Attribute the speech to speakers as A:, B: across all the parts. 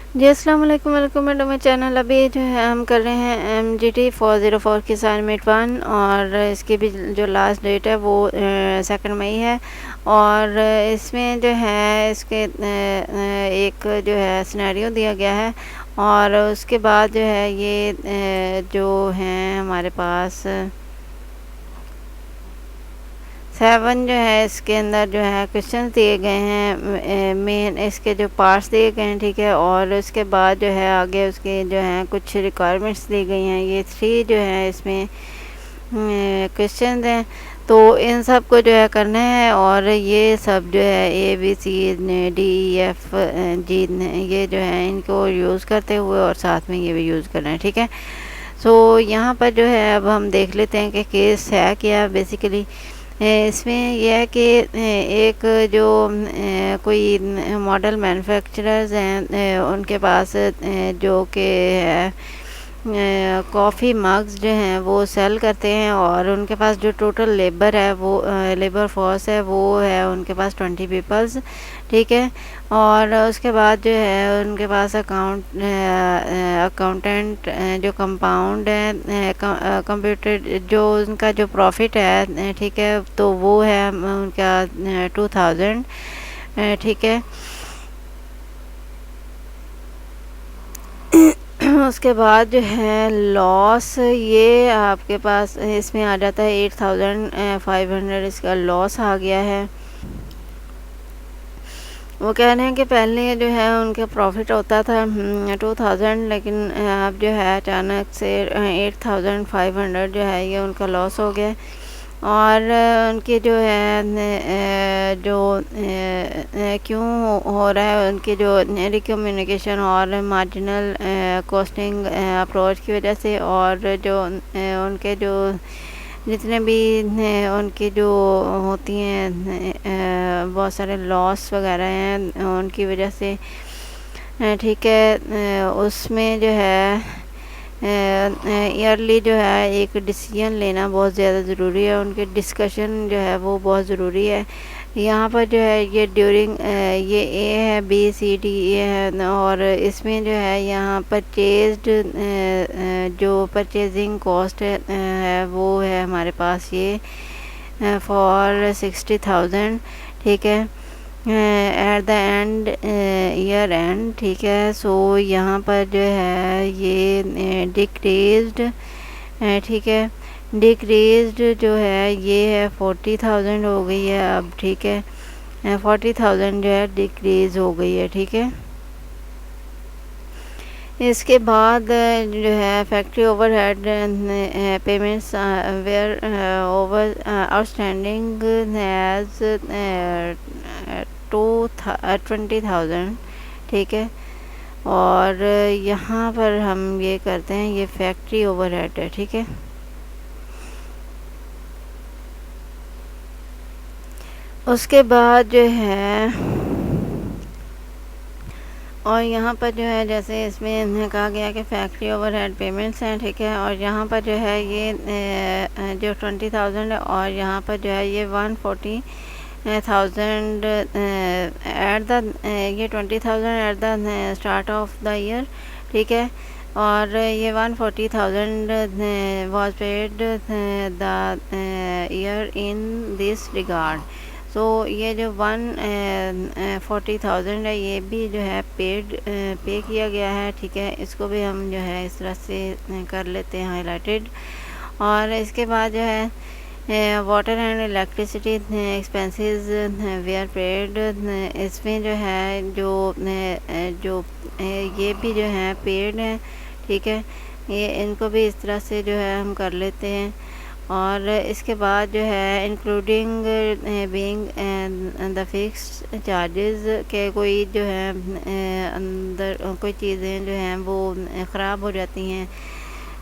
A: जी अस्सलाम वालेकुम, welcome to my channel. अभी जो है हम कर रहे हैं MGT 404 की असाइनमेंट 1 और इसकी भी जो लास्ट डेट है वो 2 मई है। और इसमें जो है इसके एक जो है सिनेरियो दिया गया है और उसके बाद जो है ये जो हैं हमारे पास 7 जो है इसके अंदर जो है क्वेश्चन दिए गए हैं, मेन इसके जो पार्ट्स दिए गए हैं, ठीक है। और उसके बाद जो है आगे उसके जो हैं कुछ रिक्वायरमेंट्स दी गई हैं। ये 3 जो है इसमें क्वेश्चन हैं, तो इन सब को जो है करना है। और ये सब जो है ABCD, E, F, G ये जो है इनको यूज़ करते हुए और साथ में ये भी यूज़ करना है, ठीक है। सो यहाँ पर जो है अब हम देख लेते हैं कि केस है क्या बेसिकली। इसमें यह है कि एक जो कोई मॉडल मैन्युफैक्चरर्स हैं, उनके पास जो कि है कॉफ़ी मग्स जो हैं वो सेल करते हैं और उनके पास जो टोटल लेबर है वो लेबर फोर्स है वो है उनके पास 20 पीपल्स, ठीक है। और उसके बाद जो है उनके पास अकाउंटेंट जो कंपाउंड है कंप्यूटर जो उनका जो प्रॉफिट है, ठीक है, तो वो है उनका 2000, ठीक है। उसके बाद जो है लॉस ये आपके पास इसमें आ जाता है 8500 इसका लॉस आ गया है। वो कह रहे हैं कि पहले जो है उनका प्रॉफिट होता था 2000, लेकिन अब जो है अचानक से 8500 जो है ये उनका लॉस हो गया। और उनकी जो है जो क्यों हो रहा है उनकी जो रिकम्युनिकेशन और मार्जिनल कॉस्टिंग अप्रोच की वजह से, और जो उनके जो जितने भी उनकी जो होती हैं बहुत सारे लॉस वगैरह हैं उनकी वजह से, ठीक है। उसमें जो है ईयरली जो है एक डिसीजन लेना बहुत ज़्यादा ज़रूरी है, उनके डिस्कशन जो है वो बहुत ज़रूरी है। यहाँ पर जो है ये ड्यूरिंग ये ए है, BCD, E है और इसमें जो है यहाँ परचेज्ड जो परचेजिंग कॉस्ट है वो है हमारे पास ये फॉर 60,000, ठीक है, at the end year and, ठीक है। सो यहाँ पर जो है ये डिक्रीज्ड, ठीक है, डिक्रीज्ड जो है ये है 40,000 हो गई है अब, ठीक है, 40,000 जो है डिक्रीज हो गई है, ठीक है। इसके बाद जो है factory overhead payments were over outstanding has 20,000, ठीक है। और यहाँ पर हम ये करते हैं, ये फैक्ट्री ओवरहेड है, ठीक है। उसके बाद जो है और यहाँ पर जो है जैसे इसमें इन्हें कहा गया कि फैक्ट्री ओवरहेड पेमेंट्स हैं, ठीक है। और यहाँ पर जो है ये जो 20,000 है और यहाँ पर जो है ये 140,000 एट द ये 20,000 at the start of the year, ठीक है। और ये 140,000 was paid the year in this regard. So ये जो 140,000 है ये भी जो है पे किया गया है, ठीक है। इसको भी हम जो है इस तरह से कर लेते हैं हाईलाइटेड। और इसके बाद जो है water and electricity expenses were paid, इसमें जो है जो ये भी जो है पेड है, ठीक है। ये इनको भी इस तरह से जो है हम कर लेते हैं। और इसके बाद जो है including being the fixed charges के कोई जो है अंदर कोई चीज़ें जो हैं वो ख़राब हो जाती हैं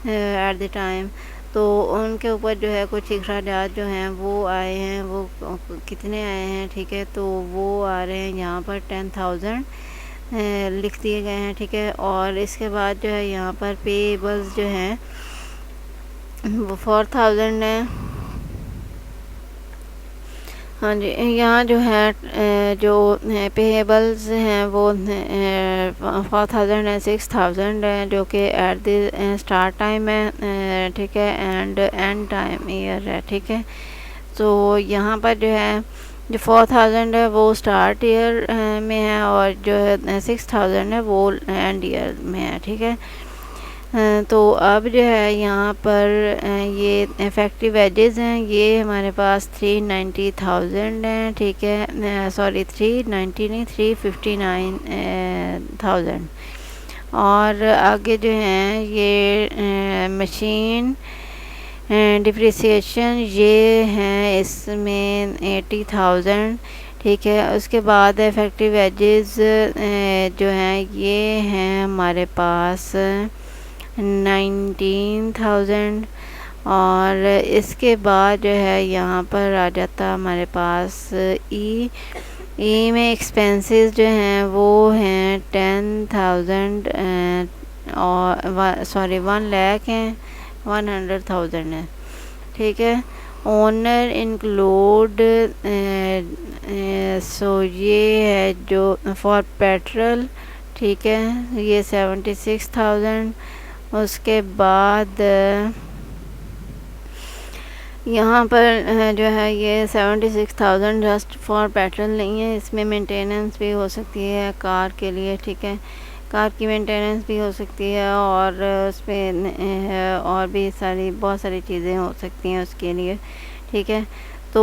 A: एट द टाइम, तो उनके ऊपर जो है कुछ अखराजात जो हैं वो आए हैं, वो कितने आए हैं, ठीक है। तो वो आ रहे हैं यहाँ पर 10,000 लिख दिए गए हैं, ठीक है। और इसके बाद जो है यहाँ पर पेबल्स जो हैं वो 4,000 है। हाँ जी, यहाँ जो है जो पेबल्स हैं वो 4000 एंड 6000 है, जो कि एट द स्टार्ट टाइम है, ठीक है, एंड एंड टाइम ईयर है, ठीक है। तो यहाँ पर जो है जो 4000 है वो स्टार्ट ईयर में है, और जो 6000 है वो एंड ईयर में है, ठीक है। तो अब जो है यहाँ पर ये इफ़ेक्टिव एजेस हैं, ये हमारे पास 390,000 हैं, ठीक है, सॉरी 390 नहीं 359,000। और आगे जो हैं ये मशीन डिप्रिसिएशन ये हैं इसमें 80,000, ठीक है। उसके बाद इफ़ेक्टिव एजेस जो हैं ये हैं हमारे पास 19,000। और इसके बाद जो है यहाँ पर आ जाता हमारे पास ई में एक्सपेंसेस जो हैं वो हैं 10,000 और सॉरी 1 लाख हैं, 100,000 है, ठीक है। ओनर इंक्लूड सो ये है जो फॉर पेट्रोल, ठीक है, ये 76,000। उसके बाद यहाँ पर जो है ये 76,000 जस्ट फॉर पेट्रोल नहीं है, इसमें मेंटेनेंस भी हो सकती है कार के लिए, ठीक है, कार की मेंटेनेंस भी हो सकती है, और उसमें और भी बहुत सारी चीज़ें हो सकती हैं उसके लिए, ठीक है। तो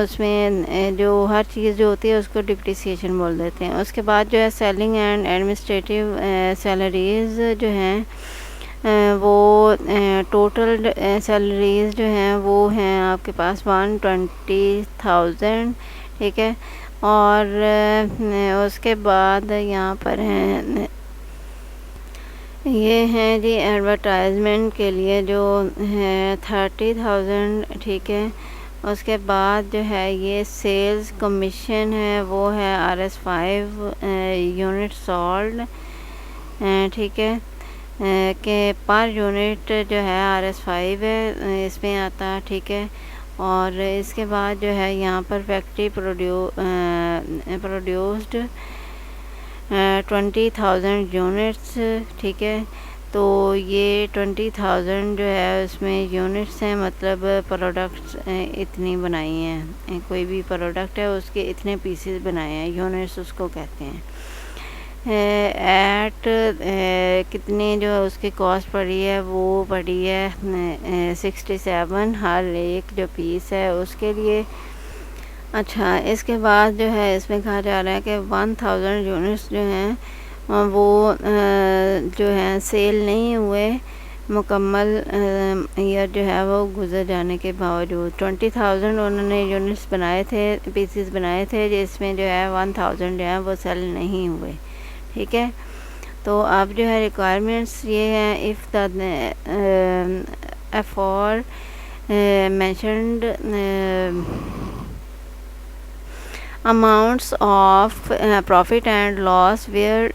A: उसमें जो हर चीज़ जो होती है उसको डिप्रिसिएशन बोल देते हैं। उसके बाद जो है सेलिंग एंड एडमिनिस्ट्रेटिव सैलरीज़ जो हैं वो टोटल सैलरीज़ जो हैं वो हैं आपके पास 120,000, ठीक है। और उसके बाद यहाँ पर हैं ये हैं जी एडवर्टाइजमेंट के लिए जो है 30,000, ठीक है। उसके बाद जो है ये सेल्स कमीशन है वो है RS5 यूनिट सोल्ड, ठीक है, के पर यूनिट जो है RS5 है इसमें आता है, ठीक है। और इसके बाद जो है यहाँ पर फैक्ट्री प्रोड्यूस्ड 20,000 यूनिट्स, ठीक है। तो ये 20,000 जो है उसमें यूनिट्स हैं, मतलब प्रोडक्ट्स इतनी बनाई हैं, कोई भी प्रोडक्ट है उसके इतने पीसेस बनाए हैं, यूनिट्स उसको कहते हैं। एट कितनी जो उसकी कॉस्ट पड़ी है वो पड़ी है 67 हर एक जो पीस है उसके लिए। अच्छा, इसके बाद जो है इसमें कहा जा रहा है कि 1000 यूनिट्स जो हैं वो जो हैं सेल नहीं हुए मुकम्मल ईयर जो है वो गुजर जाने के बावजूद। 20,000 उन्होंने यूनिट्स बनाए थे, पीसेस बनाए थे, जिसमें जो है 1000 जो है वो सेल नहीं हुए, ठीक है। तो अब जो है रिक्वायरमेंट्स ये हैं, इफ़ द अफॉर mentioned amounts of profit and loss were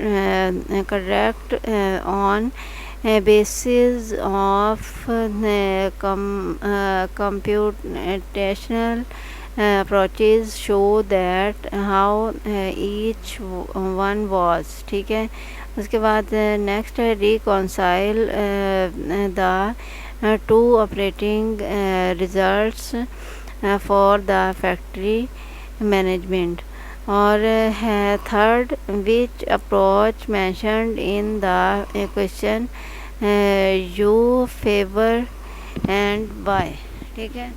A: correct on basis of computational approaches show that how each one was, ठीक है। उसके बाद नेक्स्ट है reconcile the two operating results for the factory management. और है third which approach mentioned in the question you favour and why, ठीक है।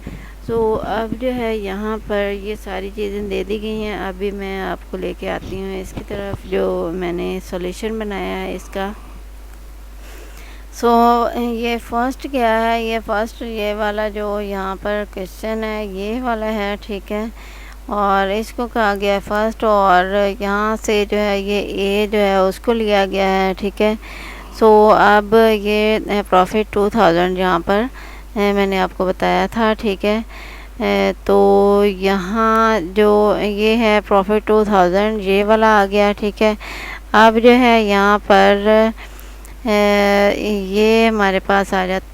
A: तो अब जो है यहाँ पर ये सारी चीज़ें दे दी गई हैं। अभी मैं आपको लेके आती हूँ इसकी तरफ, जो मैंने सॉल्यूशन बनाया है इसका। ये फर्स्ट क्या है, ये फर्स्ट ये वाला जो यहाँ पर क्वेश्चन है ये वाला है, ठीक है। और इसको कहा गया है फर्स्ट, और यहाँ से जो है ये ए जो है उसको लिया गया है, ठीक है। अब ये प्रॉफिट 2000 यहाँ पर मैंने आपको बताया था, ठीक है। तो यहाँ जो ये है प्रॉफिट 2000 ये वाला आ गया, ठीक है। अब जो है यहाँ पर ये हमारे पास आ जाता,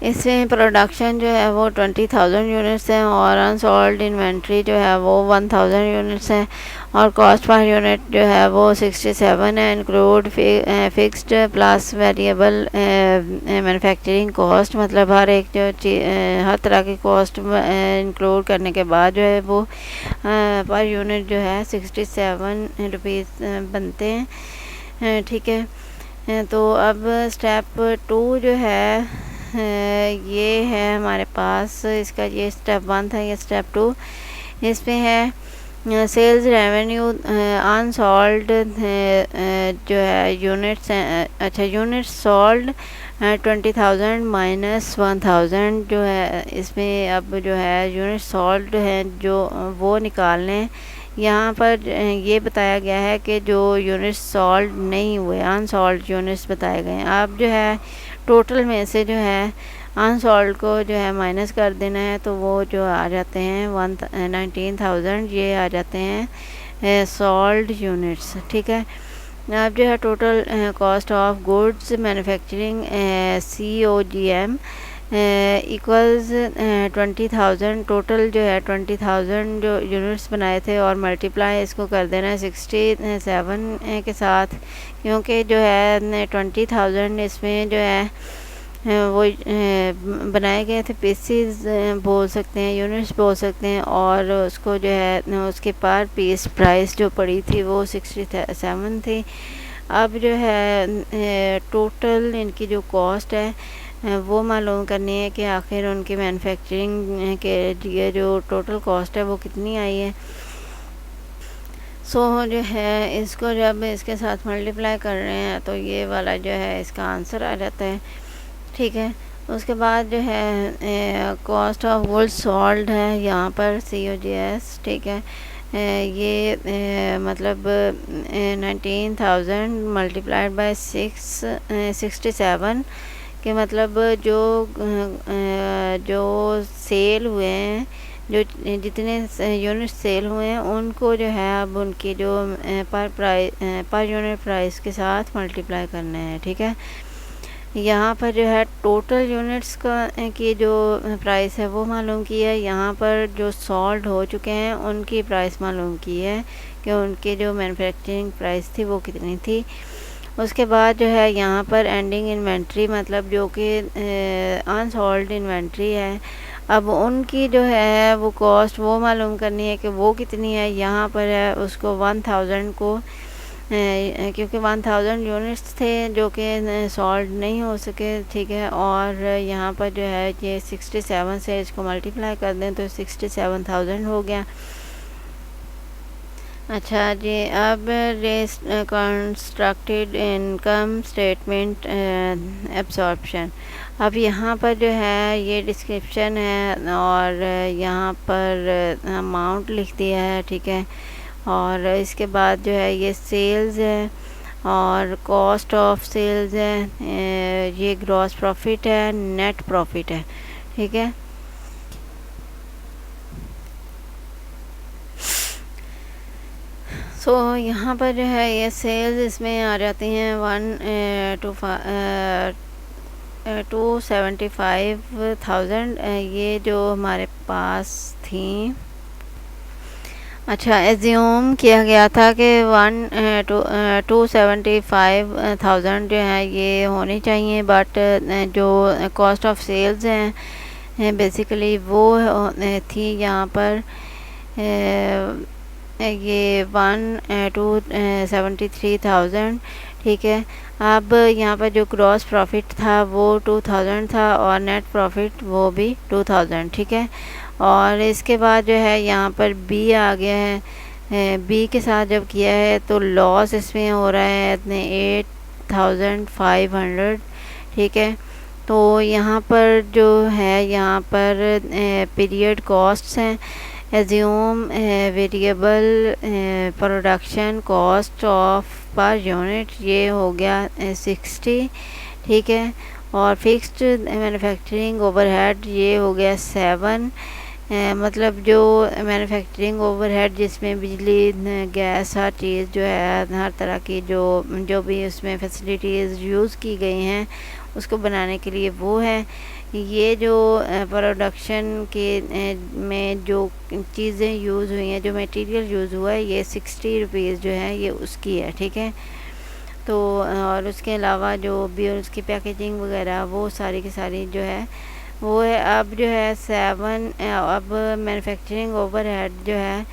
A: इसमें प्रोडक्शन जो है वो 20,000 यूनिट्स है और अनसोल्ड इन्वेंट्री जो है वो 1,000 यूनिट्स है और कॉस्ट पर यूनिट जो है वो 67 है, include fixed plus variable manufacturing cost, मतलब हर एक जो हर तरह की कॉस्ट इंक्लूड करने के बाद जो है वो पर यूनिट जो है 67 रुपीज़ बनते हैं। ठीक है, तो अब स्टेप 2 जो है ये है हमारे पास, इसका ये स्टेप 1 था, ये स्टेप 2 इसमें है सेल्स रेवेन्यू अनसोल्ड जो है यूनिट्स, अच्छा यूनिट्स सोल्ड 20,000 माइनस 1,000 जो है इसमें अब जो है यूनिट सोल्ड है जो वो निकालने। यहाँ पर ये बताया गया है कि जो यूनिट्स सोल्ड नहीं हुए अनसोल्ड यूनिट्स बताए गए हैं। अब जो है टोटल में से जो है अनसोल्ड को जो है माइनस कर देना है, तो वो जो आ जाते हैं 19,000 ये आ जाते हैं सोल्ड यूनिट्स। ठीक है, अब जो है total cost of goods manufacturing COGM equals 20,000, total जो है 20,000 जो यूनिट्स बनाए थे और मल्टीप्लाई इसको कर देना है 67 के साथ, क्योंकि जो है 20,000 इसमें जो है वो बनाए गए थे पीसीज बोल सकते हैं, यूनिट्स बोल सकते हैं, और उसको जो है उसके पर पीस प्राइस जो पड़ी थी वो 67 थी। अब जो है टोटल इनकी जो कॉस्ट है वो मालूम करनी है कि आखिर उनकी मैन्युफैक्चरिंग के लिए जो टोटल कॉस्ट है वो कितनी आई है। सो जो है इसको जब इसके साथ मल्टीप्लाई कर रहे हैं तो ये वाला जो है इसका आंसर आ जाता है। ठीक है, उसके बाद जो है कॉस्ट ऑफ गुड्स सोल्ड है यहाँ पर COGS। ठीक है, ये मतलब 19,000 मल्टीप्लाइड बाय 67 के मतलब जो सेल हुए हैं, जो जितने यूनिट सेल हुए हैं उनको जो है अब उनकी जो पर यूनिट प्राइस के साथ मल्टीप्लाई करना है। ठीक है, यहाँ पर जो है टोटल यूनिट्स की जो प्राइस है वो मालूम की है, यहाँ पर जो सोल्ड हो चुके हैं उनकी प्राइस मालूम की है कि उनकी जो मैन्युफैक्चरिंग प्राइस थी वो कितनी थी। उसके बाद जो है यहाँ पर एंडिंग इन्वेंट्री, मतलब जो कि अनसोल्ड इन्वेंट्री है, अब उनकी जो है वो कॉस्ट वो मालूम करनी है कि वो कितनी है। यहाँ पर है उसको 1,000 को क्योंकि 1,000 यूनिट्स थे जो कि सॉल्व नहीं हो सके। ठीक है, और यहाँ पर जो है ये 67 से इसको मल्टीप्लाई कर दें तो 67,000 हो गया। अच्छा जी, अब कंस्ट्रक्टेड इनकम स्टेटमेंट एब्जॉर्प्शन। अब यहाँ पर जो है ये डिस्क्रिप्शन है और यहाँ पर अमाउंट लिख दिया है। ठीक है, और इसके बाद जो है ये सेल्स है और कॉस्ट ऑफ सेल्स है, ये ग्रॉस प्रॉफिट है, नेट प्रॉफिट है। ठीक है, सो यहाँ पर जो है ये सेल्स इसमें आ जाती हैं 275,000 ये जो हमारे पास थी। अच्छा, एज्यूम किया गया था कि 275,000 जो है ये होनी चाहिए, बट जो कॉस्ट ऑफ सेल्स हैं बेसिकली वो थी यहाँ पर ये 273,000। ठीक है, अब यहाँ पर जो ग्रॉस प्रॉफिट था वो 2,000 था और नेट प्रॉफिट वो भी 2,000। ठीक है, और इसके बाद जो है यहाँ पर बी आ गया है, बी के साथ जब किया है तो लॉस इसमें हो रहा है इतने 8,500। ठीक है, तो यहाँ पर जो है यहाँ पर पीरियड कॉस्ट्स हैं, assume variable production cost of per unit ये हो गया 60। ठीक है, और फिक्स्ड मैन्युफैक्चरिंग ओवरहेड ये हो गया 7। मतलब जो मैन्युफैक्चरिंग ओवरहेड जिसमें बिजली गैस हर चीज़ जो है हर तरह की जो भी उसमें फैसिलिटीज़ यूज़ की गई हैं उसको बनाने के लिए वो है। ये जो प्रोडक्शन के में जो चीज़ें यूज़ हुई हैं जो मटेरियल यूज़ हुआ है ये 60 रुपीज़ जो है ये उसकी है, ठीक है। तो और उसके अलावा जो भी और उसकी पैकेजिंग वगैरह वो सारी की सारी जो है वो है। अब जो है अब मैन्युफैक्चरिंग ओवरहेड जो है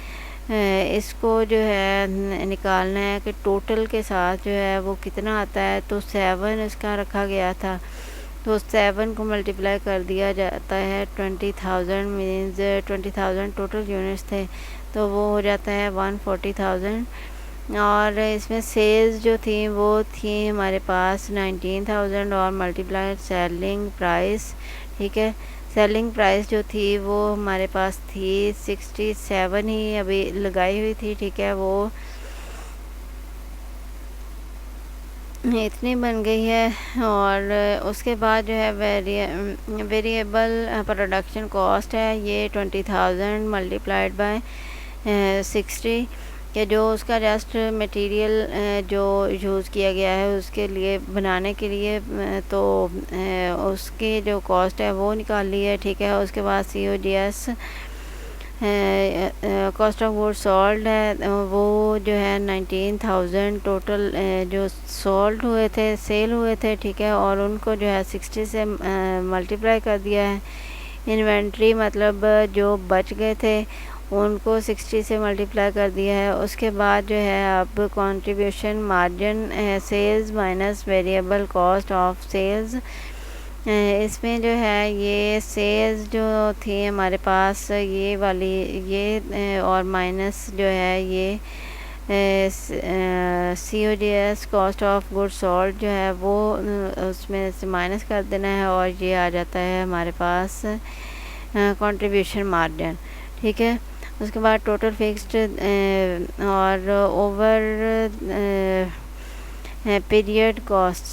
A: इसको जो है निकालना है कि टोटल के साथ जो है वो कितना आता है। तो 7 इसका रखा गया था, तो 7 को मल्टीप्लाई कर दिया जाता है 20,000 मीन्स 20,000 टोटल यूनिट्स थे तो वो हो जाता है 140,000। और इसमें सेल्स जो थी वो थी हमारे पास 19,000 और मल्टीप्लाइड सेलिंग प्राइस, ठीक है। सेलिंग प्राइस जो थी वो हमारे पास थी 67 ही अभी लगाई हुई थी, ठीक है। वो इतनी बन गई है। और उसके बाद जो है वेरिएबल प्रोडक्शन कॉस्ट है ये 20,000 मल्टीप्लाइड बाय 60 कि जो उसका जस्ट मटेरियल जो यूज़ किया गया है उसके लिए बनाने के लिए तो उसकी जो कॉस्ट है वो निकाल ली है, ठीक है। उसके बाद COGS cost of good sold है वो जो है 19,000 टोटल जो सोल्ड हुए थे सेल हुए थे, ठीक है। और उनको जो है 60 से मल्टीप्लाई कर दिया है। इन्वेंट्री मतलब जो बच गए थे उनको 60 से मल्टीप्लाई कर दिया है। उसके बाद जो है अब contribution margin sales minus variable cost of sales, इसमें जो है ये सेल्स जो थी हमारे पास ये वाली ये और माइनस जो है ये COGS cost of good sold जो है वो उसमें से माइनस कर देना है और ये आ जाता है हमारे पास कंट्रीब्यूशन मार्जिन, ठीक है। उसके बाद टोटल फिक्स्ड और ओवर पीरियड कॉस्ट,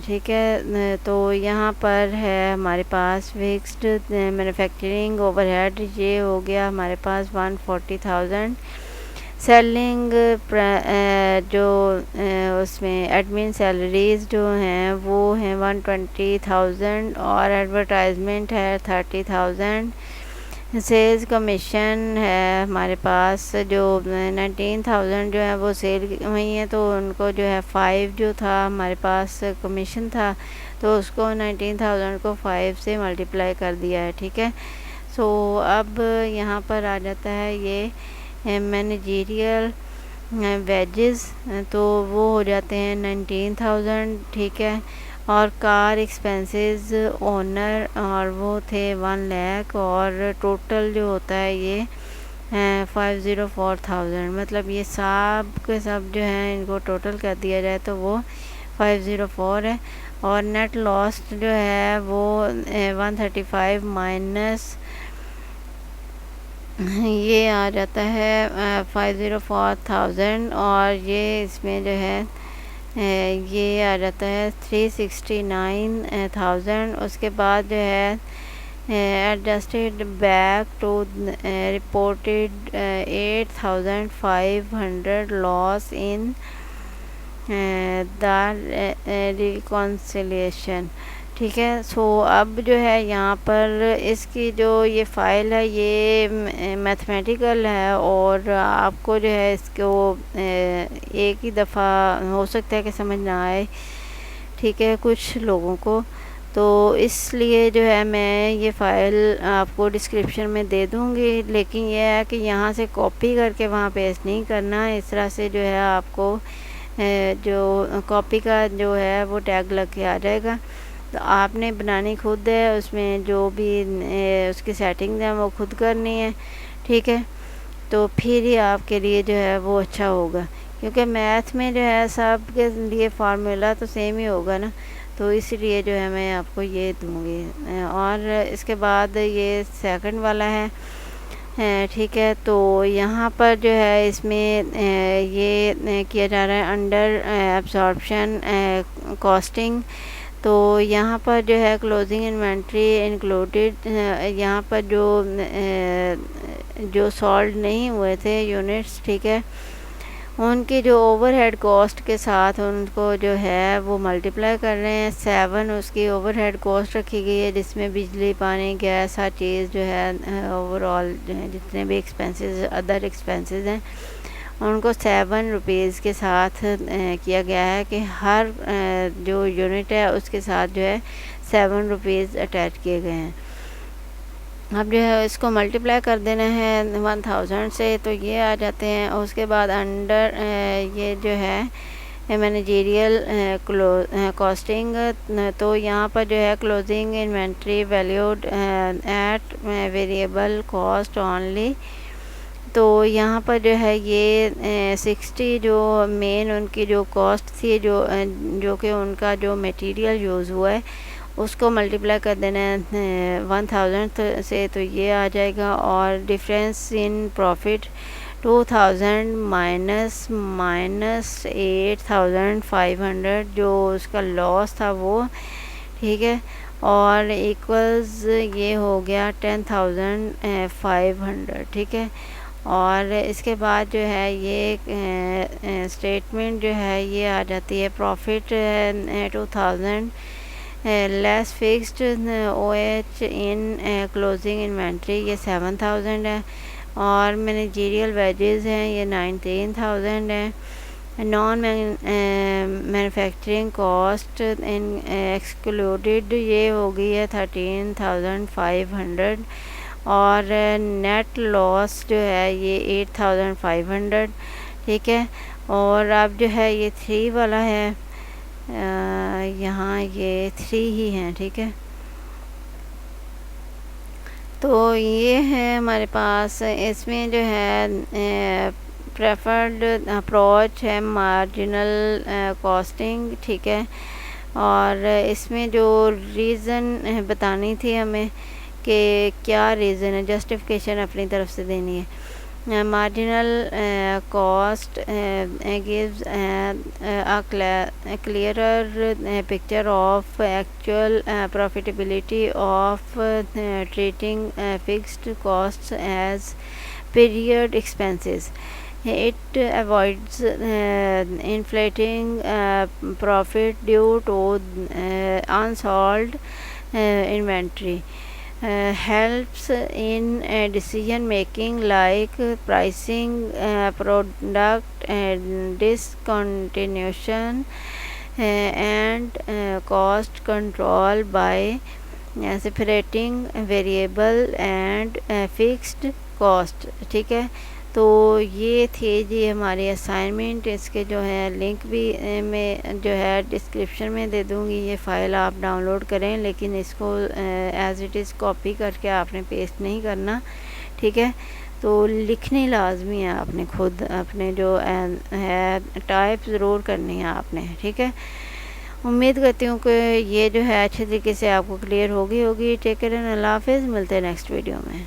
A: ठीक है। तो यहाँ पर है हमारे पास फिक्स्ड मैन्युफैक्चरिंग ओवरहेड ये हो गया हमारे पास 140,000। सेलिंग जो उसमें एडमिन सैलरीज़ जो हैं वो हैं 120,000 और एडवर्टाइजमेंट है 30,000। सेल्स कमीशन है हमारे पास जो 19,000 जो है वो सेल हुई है तो उनको जो है 5 जो था हमारे पास कमीशन था तो उसको 19,000 को 5 से मल्टीप्लाई कर दिया है, ठीक है। सो अब यहाँ पर आ जाता है ये मैनेजरियल वेजेस तो वो हो जाते हैं 19,000, ठीक है। और कार एक्सपेंसेस ओनर और वो थे 1 लाख और टोटल जो होता है ये 504,000। मतलब ये सब के सब जो है इनको टोटल कर दिया जाए तो वो 504 है। और नेट लॉस जो है वो 135 माइनस ये आ जाता है 504,000 और ये इसमें जो है ये आ जाता है 369,000। उसके बाद जो है adjusted back to reported 8,500 loss in the reconciliation, ठीक है। सो अब जो है यहाँ पर इसकी जो ये फ़ाइल है ये मैथमेटिकल है और आपको जो है इसको एक ही दफ़ा हो सकता है कि समझ ना आए, ठीक है, कुछ लोगों को। तो इसलिए जो है मैं ये फ़ाइल आपको डिस्क्रिप्शन में दे दूँगी, लेकिन यह है कि यहाँ से कॉपी करके वहाँ पेस्ट नहीं करना। इस तरह से जो है आपको जो कॉपी का जो है वो टैग लग के आ जाएगा। तो आपने बनानी खुद है, उसमें जो भी उसकी सेटिंग है वो खुद करनी है, ठीक है। तो फिर ही आपके लिए जो है वो अच्छा होगा, क्योंकि मैथ में जो है सब के लिए फार्मूला तो सेम ही होगा ना, तो इसलिए जो है मैं आपको ये दूँगी। और इसके बाद ये सेकंड वाला है, ठीक है। तो यहाँ पर जो है इसमें ये किया जा रहा है अंडर एब्जॉर्प्शन कॉस्टिंग। तो यहाँ पर जो है क्लोजिंग इन्वेंट्री इंक्लूडेड, यहाँ पर जो सॉल्ड नहीं हुए थे यूनिट्स, ठीक है, उनकी जो ओवरहेड कॉस्ट के साथ उनको जो है वो मल्टीप्लाई कर रहे हैं। 7 उसकी ओवरहेड कॉस्ट रखी गई है, जिसमें बिजली, पानी, गैस, हर चीज़ जो है ओवरऑल जो है जितने भी एक्सपेंसेस अदर एक्सपेंसेस हैं उनको 7 रुपीज़ के साथ किया गया है कि हर जो यूनिट है उसके साथ जो है 7 रुपीज़ अटैच किए गए हैं। अब जो है इसको मल्टीप्लाई कर देना है 1000 से, तो ये आ जाते हैं। उसके बाद अंडर ये जो है मैनेजेरियल कॉस्टिंग, तो यहाँ पर जो है closing inventory valued at variable cost only, तो यहाँ पर जो है ये 60 जो मेन उनकी जो कॉस्ट थी जो कि उनका जो मटेरियल यूज़ हुआ है उसको मल्टीप्लाई कर देना है 1000 से, तो ये आ जाएगा। और डिफरेंस इन प्रॉफिट 2000 माइनस 8500 जो उसका लॉस था वो, ठीक है, और इक्वल्स ये हो गया 10,500, ठीक है। और इसके बाद जो है ये स्टेटमेंट जो है ये आ जाती है प्रॉफिट 2000 लेस फिक्स्ड OH इन क्लोजिंग इन्वेंट्री, ये 7000 है। और मैनेजेरियल वेजेस हैं ये 19,000 है। Non manufacturing cost in excluded ये हो गई है 13,500। और नेट लॉस जो है ये 8,500, ठीक है। और अब जो है ये 3 वाला है, यहाँ ये 3 ही हैं, ठीक है। तो ये है हमारे पास, इसमें जो है प्रेफर्ड अप्रोच है मार्जिनल कॉस्टिंग, ठीक है। और इसमें जो रीज़न बतानी थी हमें कि क्या रीज़न है, जस्टिफिकेशन अपनी तरफ से देनी है। Marginal cost gives a clearer picture of actual profitability of treating fixed costs as period expenses. It avoids inflating profit due to unsold inventory. Helps in decision making like pricing, product discontinuation, and cost control by separating variable and fixed cost, ठीक है। तो ये थे जी हमारी assignment. इसके जो है link भी मैं जो है डिस्क्रिप्शन में दे दूँगी। ये फ़ाइल आप डाउनलोड करें, लेकिन इसको एज़ इट इज़ कॉपी करके आपने पेस्ट नहीं करना, ठीक है। तो लिखनी लाजमी है आपने, खुद अपने जो है टाइप ज़रूर करनी है आपने, ठीक है। उम्मीद करती हूँ कि ये जो है अच्छे तरीके से आपको क्लियर होगी। टेक केयर एंड अल्लाह हाफ़िज़। मिलते हैं नेक्स्ट वीडियो में।